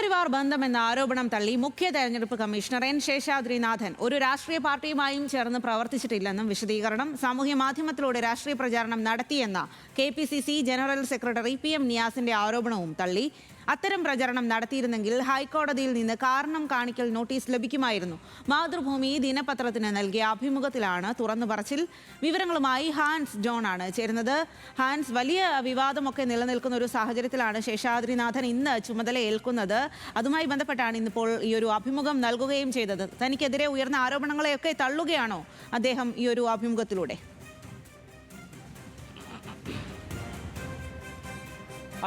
സംഘപരിവാർ ബന്ധമെന്ന ആരോപണം തള്ളി മുഖ്യ തെരഞ്ഞെടുപ്പ് കമ്മീഷണർ എൻ ശേഷാദ്രിനാഥൻ ഒരു രാഷ്ട്രീയ പാർട്ടിയുമായും ചേർന്ന് പ്രവർത്തിച്ചിട്ടില്ലെന്നും വിശദീകരണം. സാമൂഹ്യ മാധ്യമത്തിലൂടെ രാഷ്ട്രീയ പ്രചാരണം നടത്തിയെന്ന KPCC ജനറൽ സെക്രട്ടറി PM നിയാസിന്റെ ആരോപണവും തള്ളി. അത്തരം പ്രചരണം നടത്തിയിരുന്നെങ്കിൽ ഹൈക്കോടതിയിൽ നിന്ന് കാരണം കാണിക്കൽ നോട്ടീസ് ലഭിക്കുമായിരുന്നു. മാതൃഭൂമി ദിനപത്രത്തിന് നൽകിയ അഭിമുഖത്തിലാണ് തുറന്നു പറച്ചിൽ. വിവരങ്ങളുമായി ഹാൻസ് ജോൺ ആണ് ചേരുന്നത്. ഹാൻസ്, വലിയ വിവാദമൊക്കെ നിലനിൽക്കുന്ന ഒരു സാഹചര്യത്തിലാണ് ശേഷാദ്രിനാഥൻ ഇന്ന് ചുമതലയേൽക്കുന്നത്. അതുമായി ബന്ധപ്പെട്ടാണ് ഇന്നിപ്പോൾ ഈ ഒരു അഭിമുഖം നൽകുകയും ചെയ്തത്. തനിക്കെതിരെ ഉയർന്ന ആരോപണങ്ങളെയൊക്കെ തള്ളുകയാണോ അദ്ദേഹം ഈ ഒരു അഭിമുഖത്തിലൂടെ?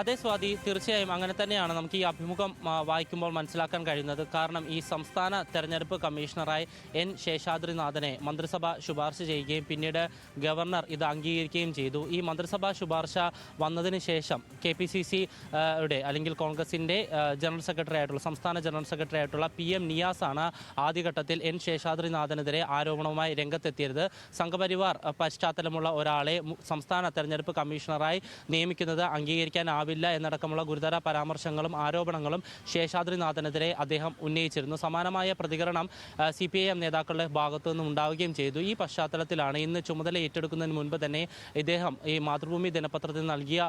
അതെ സ്വാതി, തീർച്ചയായും അങ്ങനെ തന്നെയാണ് നമുക്ക് ഈ അഭിമുഖം വായിക്കുമ്പോൾ മനസ്സിലാക്കാൻ കഴിയുന്നത്. കാരണം ഈ സംസ്ഥാന തെരഞ്ഞെടുപ്പ് കമ്മീഷണറായി എൻ ശേഷാദ്രിനാഥനെ മന്ത്രിസഭ ശുപാർശ ചെയ്യുകയും പിന്നീട് ഗവർണർ ഇത് അംഗീകരിക്കുകയും ചെയ്തു. ഈ മന്ത്രിസഭാ ശുപാർശ വന്നതിന് ശേഷം KPCC അല്ലെങ്കിൽ കോൺഗ്രസിൻ്റെ സംസ്ഥാന ജനറൽ സെക്രട്ടറി ആയിട്ടുള്ള PM നിയാസാണ് ആദ്യഘട്ടത്തിൽ എൻ ശേഷാദ്രിനാഥനെതിരെ ആരോപണവുമായി രംഗത്തെത്തിയത്. സംഘപരിവാർ പശ്ചാത്തലമുള്ള ഒരാളെ സംസ്ഥാന തെരഞ്ഞെടുപ്പ് കമ്മീഷണറായി നിയമിക്കുന്നത് അംഗീകരിക്കാനാവില്ല എന്നടക്കമുള്ള ഗുരുതര പരാമർശങ്ങളും ആരോപണങ്ങളും ശേഷാദ്രിനാഥനെതിരെ അദ്ദേഹം ഉന്നയിച്ചിരുന്നു. സമാനമായ പ്രതികരണം CPIM നേതാക്കളുടെ ഭാഗത്തു നിന്നും ഉണ്ടാവുകയും ചെയ്തു. ഈ പശ്ചാത്തലത്തിലാണ് ഇന്ന് ചുമതല ഏറ്റെടുക്കുന്നതിന് മുൻപ് തന്നെ ഇദ്ദേഹം ഈ മാതൃഭൂമി ദിനപത്രത്തിന് നൽകിയ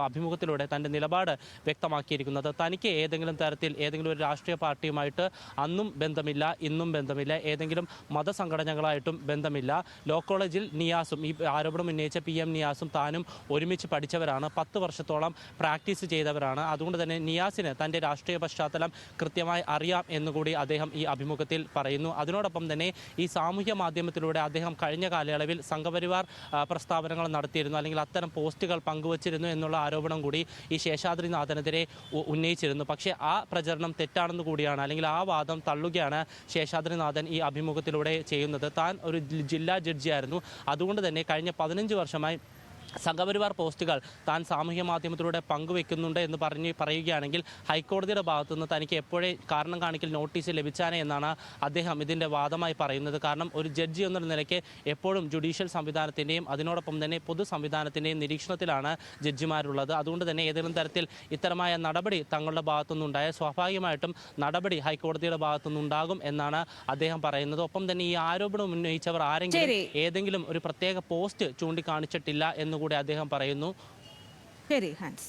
അഭിമുഖത്തിലൂടെ തൻ്റെ നിലപാട് വ്യക്തമാക്കിയിരിക്കുന്നത്. തനിക്ക് ഏതെങ്കിലും തരത്തിൽ ഏതെങ്കിലും ഒരു രാഷ്ട്രീയ പാർട്ടിയുമായിട്ട് അന്നും ബന്ധമില്ല, ഇന്നും ബന്ധമില്ല, ഏതെങ്കിലും മതസംഘടനകളായിട്ടും ബന്ധമില്ല. ലോ കോളേജിൽ നിയാസും ഈ ആരോപണം ഉന്നയിച്ച PM നിയാസും താനും ഒരുമിച്ച് പഠിച്ചവരാണ്. 10 വർഷത്തോളം പ്രാക്ടീസ് ചെയ്തവരാണ്. അതുകൊണ്ട് തന്നെ നിയാസിന് തൻ്റെ രാഷ്ട്രീയ പശ്ചാത്തലം കൃത്യമായി അറിയാം എന്നുകൂടി അദ്ദേഹം ഈ അഭിമുഖത്തിൽ പറയുന്നു. അതിനോടൊപ്പം തന്നെ ഈ സാമൂഹ്യ മാധ്യമത്തിലൂടെ അദ്ദേഹം കഴിഞ്ഞ കാലയളവിൽ സംഘപരിവാർ പ്രസ്താവനകൾ നടത്തിയിരുന്നു, അല്ലെങ്കിൽ അത്തരം പോസ്റ്റുകൾ പങ്കുവച്ചിരുന്നു എന്നുള്ള ആരോപണം കൂടി ഈ ശേഷാദ്രിനാഥനെതിരെ ഉന്നയിച്ചിരുന്നു. പക്ഷേ ആ പ്രചരണം തെറ്റാണെന്ന് കൂടിയാണ്, അല്ലെങ്കിൽ ആ വാദം തള്ളുകയാണ് ശേഷാദ്രിനാഥൻ ഈ അഭിമുഖത്തിലൂടെ ചെയ്യുന്നത്. താൻ ഒരു ജില്ലാ ജഡ്ജിയായിരുന്നു. അതുകൊണ്ട് തന്നെ കഴിഞ്ഞ 15 വർഷമായി സംഘപരിവാർ പോസ്റ്റുകൾ താൻ സാമൂഹ്യ മാധ്യമത്തിലൂടെ പങ്കുവെക്കുന്നുണ്ട് എന്ന് പറയുകയാണെങ്കിൽ ഹൈക്കോടതിയുടെ ഭാഗത്തുനിന്ന് തനിക്ക് എപ്പോഴേ കാരണം കാണിക്കൽ നോട്ടീസ് ലഭിച്ചാനേ എന്നാണ് അദ്ദേഹം ഇതിൻ്റെ വാദമായി പറയുന്നത്. കാരണം ഒരു ജഡ്ജി എന്ന നിലയ്ക്ക് എപ്പോഴും ജുഡീഷ്യൽ സംവിധാനത്തിൻ്റെയും അതിനോടൊപ്പം തന്നെ പൊതു സംവിധാനത്തിൻ്റെയും നിരീക്ഷണത്തിലാണ് ജഡ്ജിമാരുള്ളത്. അതുകൊണ്ട് തന്നെ ഏതെങ്കിലും തരത്തിൽ ഇത്തരമായ നടപടി തങ്ങളുടെ ഭാഗത്തുനിന്നുണ്ടായ സ്വാഭാവികമായിട്ടും നടപടി ഹൈക്കോടതിയുടെ ഭാഗത്തുനിന്നുണ്ടാകും എന്നാണ് അദ്ദേഹം പറയുന്നത്. ഒപ്പം തന്നെ ഈ ആരോപണം ഉന്നയിച്ചവർ ആരെങ്കിലും ഏതെങ്കിലും ഒരു പ്രത്യേക പോസ്റ്റ് ചൂണ്ടിക്കാണിച്ചിട്ടില്ല എന്ന് കൂടി അദ്ദേഹം പറയുന്നു. ശരി ഹാൻസ്.